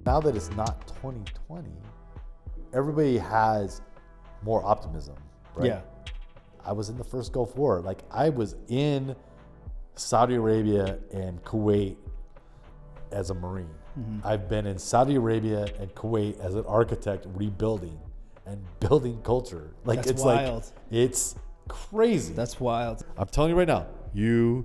Now that it's not 2020, everybody has more optimism, right? Yeah. I was in the first Gulf War. Like, I was in Saudi Arabia and Kuwait as a Marine. Mm-hmm. I've been in Saudi Arabia and Kuwait as an architect, rebuilding and building culture. Like, That's it's wild. like, it's crazy. That's wild. I'm telling you right now, you.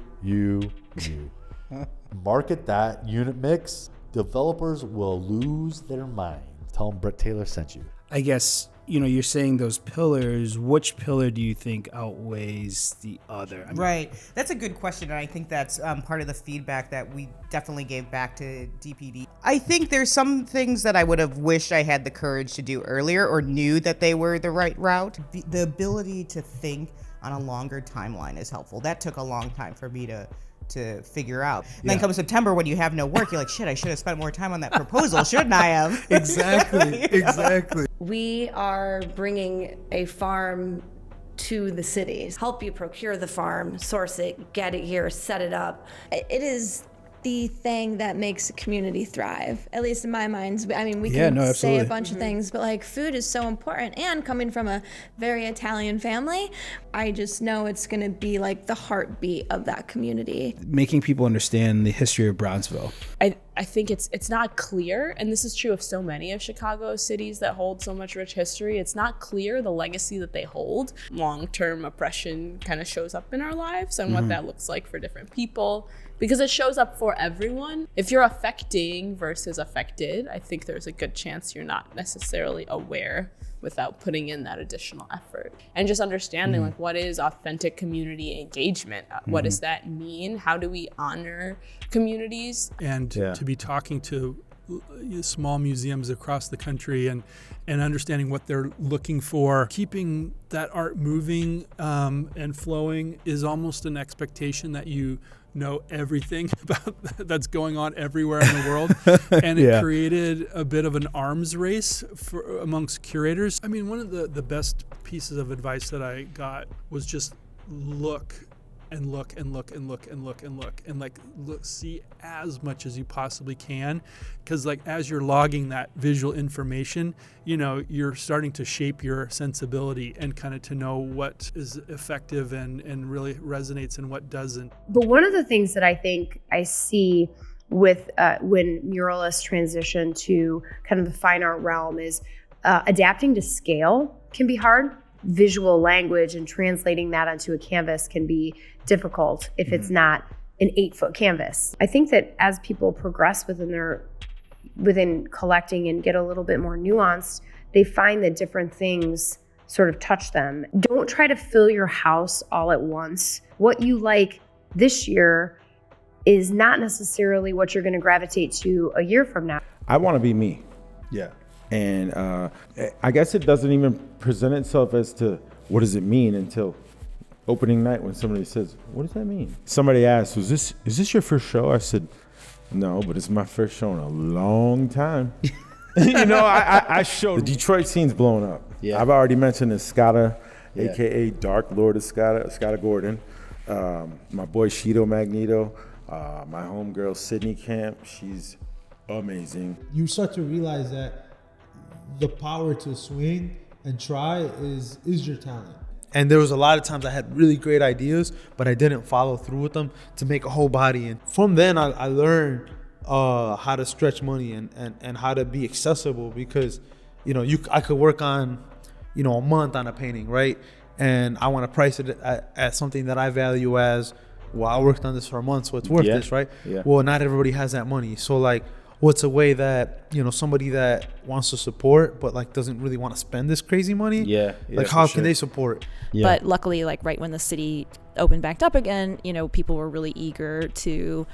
Market that unit mix, developers will lose their mind. Tell them Brett Taylor sent you. I guess, you're saying those pillars. Which pillar do you think outweighs the other? Right. That's a good question, and I think that's part of the feedback that we definitely gave back to DPD. I think there's some things that I would have wished I had the courage to do earlier or knew that they were the right route. The ability to think on a longer timeline is helpful. That took a long time for me to figure out. And then comes September when you have no work, you're like, shit, I should have spent more time on that proposal, shouldn't I have? Exactly. We are bringing a farm to the cities, help you procure the farm, source it, get it here, set it up. It is the thing that makes a community thrive, at least in my mind. I mean, we can say a bunch of things, but like food is so important. And coming from a very Italian family, I just know it's going to be like the heartbeat of that community. Making people understand the history of Brownsville. I think it's not clear, and this is true of so many of Chicago's cities that hold so much rich history. It's not clear the legacy that they hold. Long-term oppression kind of shows up in our lives and what that looks like for different people, because it shows up for everyone. If you're affecting versus affected, I think there's a good chance you're not necessarily aware without putting in that additional effort. And just understanding like, what is authentic community engagement? What does that mean? How do we honor communities? And to be talking to small museums across the country and understanding what they're looking for, keeping that art moving and flowing is almost an expectation that you know everything about that's going on everywhere in the world. And it created a bit of an arms race amongst curators. I mean, one of the best pieces of advice that I got was just look and look and look and look and look and look and like look, see as much as you possibly can, because like as you're logging that visual information, you're starting to shape your sensibility and kind of to know what is effective and really resonates and what doesn't. But one of the things that I think I see with when muralists transition to kind of the fine art realm is adapting to scale can be hard. Visual language and translating that onto a canvas can be difficult if it's not an 8-foot canvas. I think that as people progress within collecting and get a little bit more nuanced, they find that different things sort of touch them. Don't try to fill your house all at once. What you like this year is not necessarily what you're going to gravitate to a year from now. I want to be me. Yeah. And I guess it doesn't even present itself as to what does it mean until opening night when somebody says, what does that mean? Somebody asked, is this your first show? I said, no, but it's my first show in a long time. I showed the Detroit scene's blowing up. Yeah. I've already mentioned Escada, AKA Dark Lord Escada Gordon. My boy Shido Magneto, my homegirl Sydney Camp, she's amazing. You start to realize that the power to swing and try is your talent. And there was a lot of times I had really great ideas, but I didn't follow through with them to make a whole body. And from then I learned how to stretch money and how to be accessible, because I could work on a month on a painting, right? And I want to price it at something that I value as, well, I worked on this for a month, so it's worth this, right? Yeah. Well, not everybody has that money. So like, what's a way that, somebody that wants to support, but like doesn't really want to spend this crazy money? Yeah. Like how can they support? Yeah. But luckily, like right when the city opened back up again, people were really eager to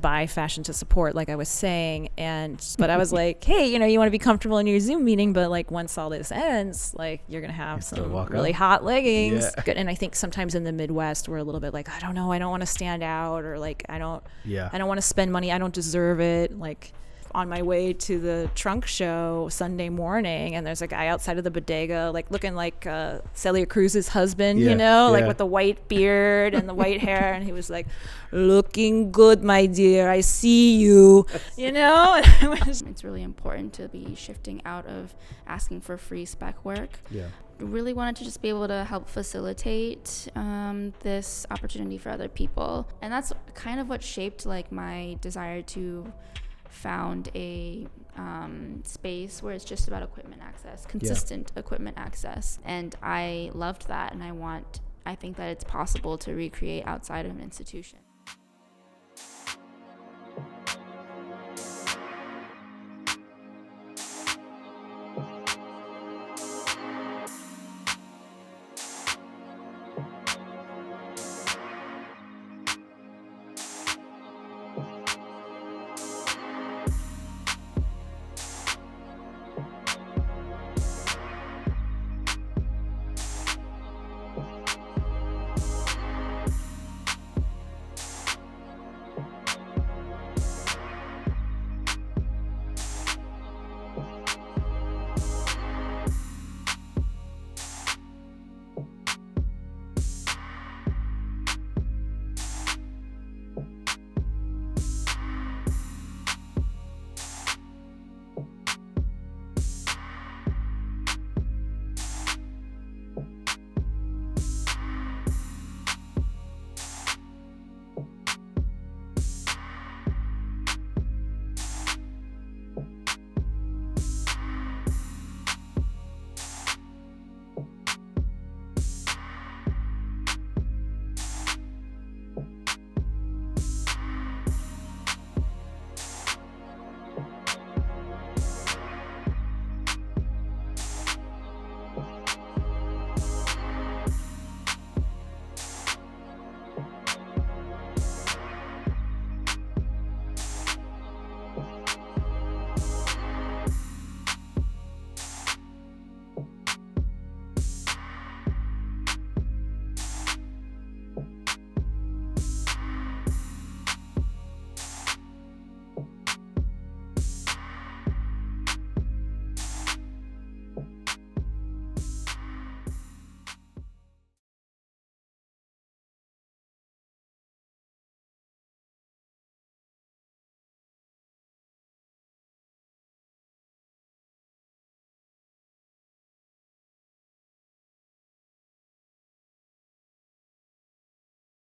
buy fashion to support, like I was saying. But I was like, hey, you want to be comfortable in your Zoom meeting, but like once all this ends, like you're going to have some really hot leggings. Yeah. And I think sometimes in the Midwest, we're a little bit like, I don't know, I don't want to stand out, or like, I don't want to spend money, I don't deserve it. Like on my way to the trunk show Sunday morning, and there's a guy outside of the bodega, like looking like Celia Cruz's husband, you know, like with the white beard and the white hair, and he was like, "Looking good, my dear. I see you." You know, it's really important to be shifting out of asking for free spec work. Yeah. Really wanted to just be able to help facilitate this opportunity for other people, and that's kind of what shaped like my desire to found a space where it's just about equipment access, consistent equipment access, and I loved that, and I think that it's possible to recreate outside of an institution.